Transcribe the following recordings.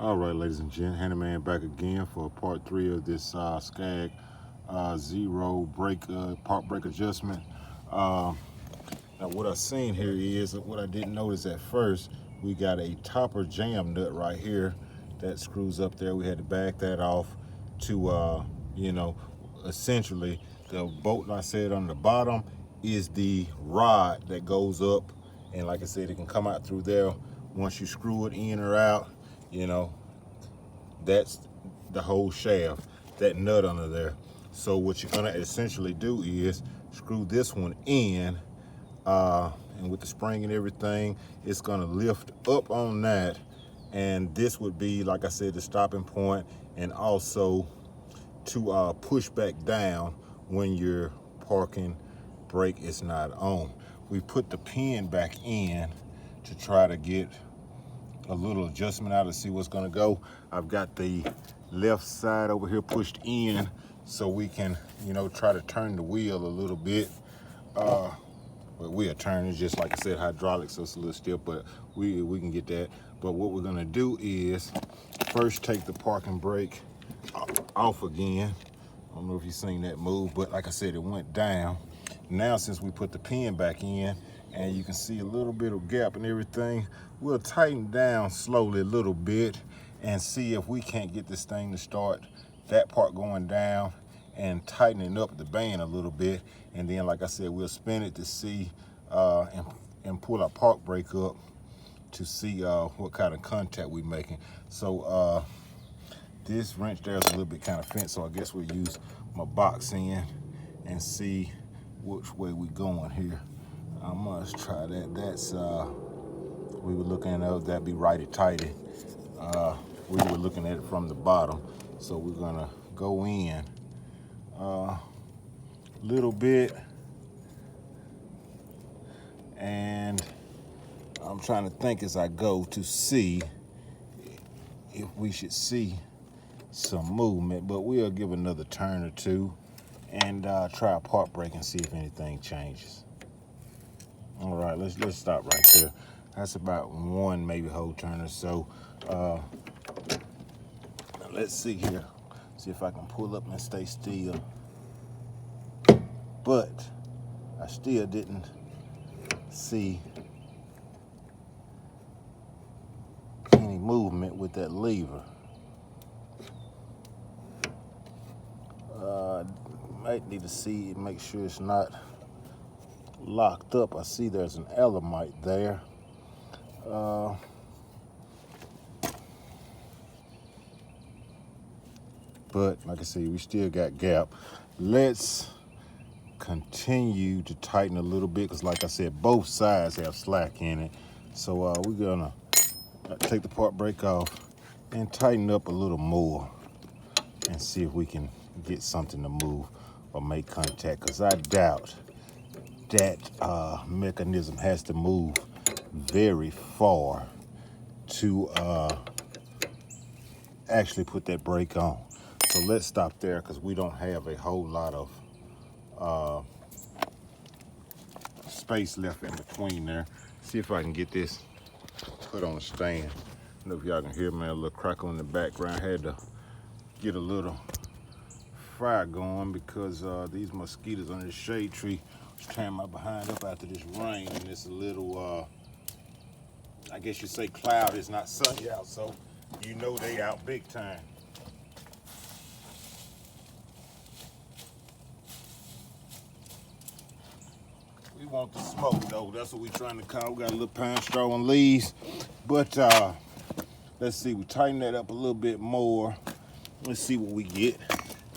All right, ladies and gents, Handyman back again for part 3 of this Scag zero brake park brake adjustment. Now what I've seen here is, what I didn't notice at first, we got a topper jam nut right here that screws up there. We had to back that off to, essentially the bolt I said on the bottom is the rod that goes up, and like I said, it can come out through there. Once you screw it in or out, that's the whole shaft, that nut under there. So what you're gonna essentially do is screw this one in, and with the spring and everything, it's gonna lift up on that, and this would be, like I said, the stopping point, and also to push back down when your parking brake is not on. We put the pin back in to try to get a little adjustment out to see what's gonna go. I've got the left side over here pushed in so we can, try to turn the wheel a little bit. But we'll turn it, just like I said, hydraulic, so it's a little stiff, but we can get that. But what we're gonna do is first take the parking brake off again. I don't know if you've seen that move, but like I said, it went down. Now, since we put the pin back in, and you can see a little bit of gap and everything, we'll tighten down slowly a little bit and see if we can't get this thing to start that part going down and tightening up the band a little bit. And then, like I said, we'll spin it to see and pull our park brake up to see what kind of contact we're making. So this wrench there is a little bit kind of bent, so I guess we'll use my box end and see which way we going here. I must try that. That's we were looking at that be righty-tighty. We were looking at it from the bottom, so we're gonna go in a little bit, and I'm trying to think as I go to see if we should see some movement, but we'll give another turn or two and try a park brake and see if anything changes. All right, let's stop right there. That's about one, maybe whole turn or so. Let's see here. See if I can pull up and stay still. But I still didn't see any movement with that lever. Might need to see, make sure it's not locked up. I see there's an element there. But like I said, we still got gap. Let's continue to tighten a little bit, because like I said, both sides have slack in it. So we're gonna take the park brake off and tighten up a little more and see if we can get something to move or make contact, because I doubt that mechanism has to move very far to actually put that brake on. So let's stop there, because we don't have a whole lot of space left in between there. See if I can get this put on a stand. I don't know if y'all can hear me, a little crackle in the background. I had to get a little fire going because these mosquitoes under the shade tree was tearing my behind up after this rain, and it's a little I guess you say cloud. It's not sunny out, so they out big time. We want the smoke though. That's what we're trying to call. We got a little pine straw and leaves, but let's see. We tighten that up a little bit more. Let's see what we get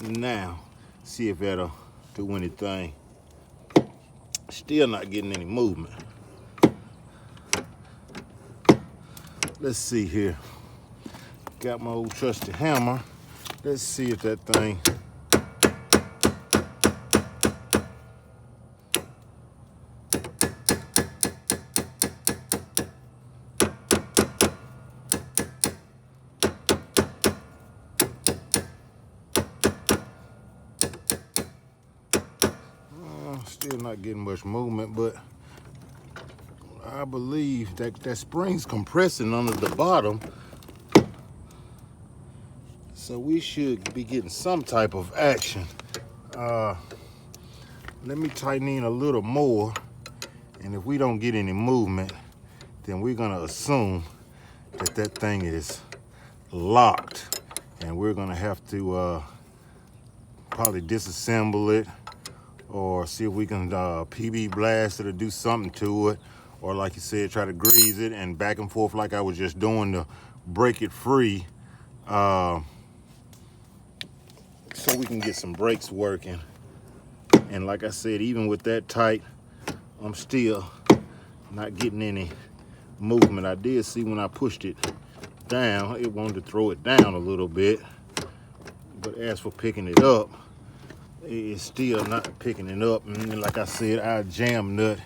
now. See if that'll do anything. Still not getting any movement. Let's see here. Got my old trusty hammer. Let's see if that thing. Still not getting much movement, but I believe that spring's compressing under the bottom So we should be getting some type of action. Let me tighten in a little more, and if we don't get any movement, then we're gonna assume that that thing is locked, and we're gonna have to probably disassemble it, or see if we can PB blast it or do something to it, or like you said, try to grease it and back and forth like I was just doing to break it free, so we can get some brakes working. And like I said, even with that tight, I'm still not getting any movement. I did see when I pushed it down, it wanted to throw it down a little bit, but as for picking it up, it's still not picking it up. And like I said, our jam nut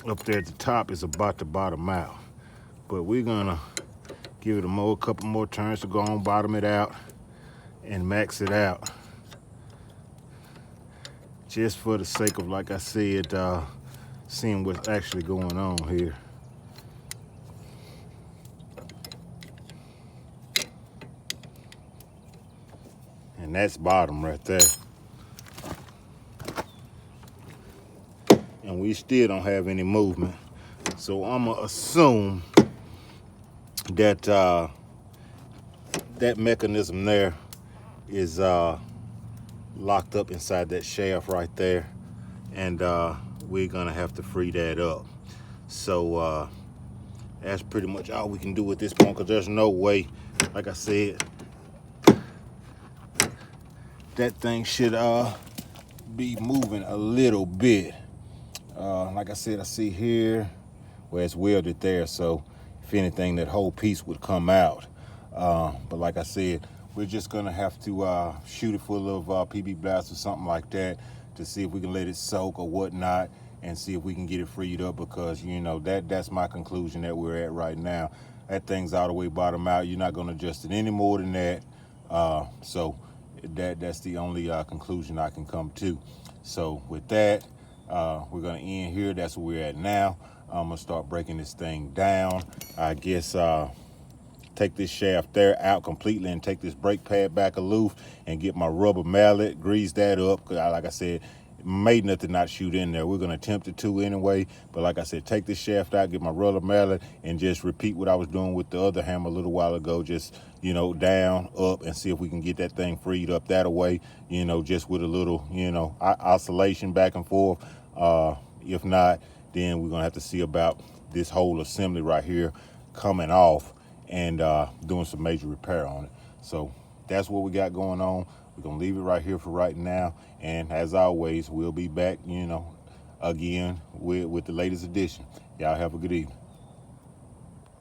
up there at the top is about to bottom out, but we're gonna give it a couple more turns to go on, bottom it out and max it out, just for the sake of, like I said, seeing what's actually going on here. And that's bottom right there. And we still don't have any movement. So I'm gonna assume that that mechanism there is locked up inside that shaft right there, and we're gonna have to free that up. So that's pretty much all we can do at this point, because there's no way, like I said, that thing should be moving a little bit. Like I said, I see here where it's welded there, so if anything, that whole piece would come out. But like I said, we're just gonna have to shoot it full of PB blast or something like that to see if we can let it soak or whatnot, and see if we can get it freed up, because you know that's my conclusion that we're at right now. That thing's all the way bottom out. You're not gonna adjust it any more than that. So that's the only conclusion I can come to. So with that, we're gonna end here. That's where we're at now. I'm gonna start breaking this thing down. I guess take this shaft there out completely and take this brake pad back aloof and get my rubber mallet, grease that up. Cause like I said, made nothing not shoot in there. We're gonna attempt it to anyway, but like I said, take this shaft out, get my rubber mallet, and just repeat what I was doing with the other hammer a little while ago. Just, you know, down, up, and see if we can get that thing freed up that way, you know, just with a little, you know, oscillation back and forth. If not, then we're gonna have to see about this whole assembly right here coming off and doing some major repair on it. So that's what we got going on. We're gonna leave it right here for right now, and as always, we'll be back, you know, again with the latest edition. Y'all have a good evening.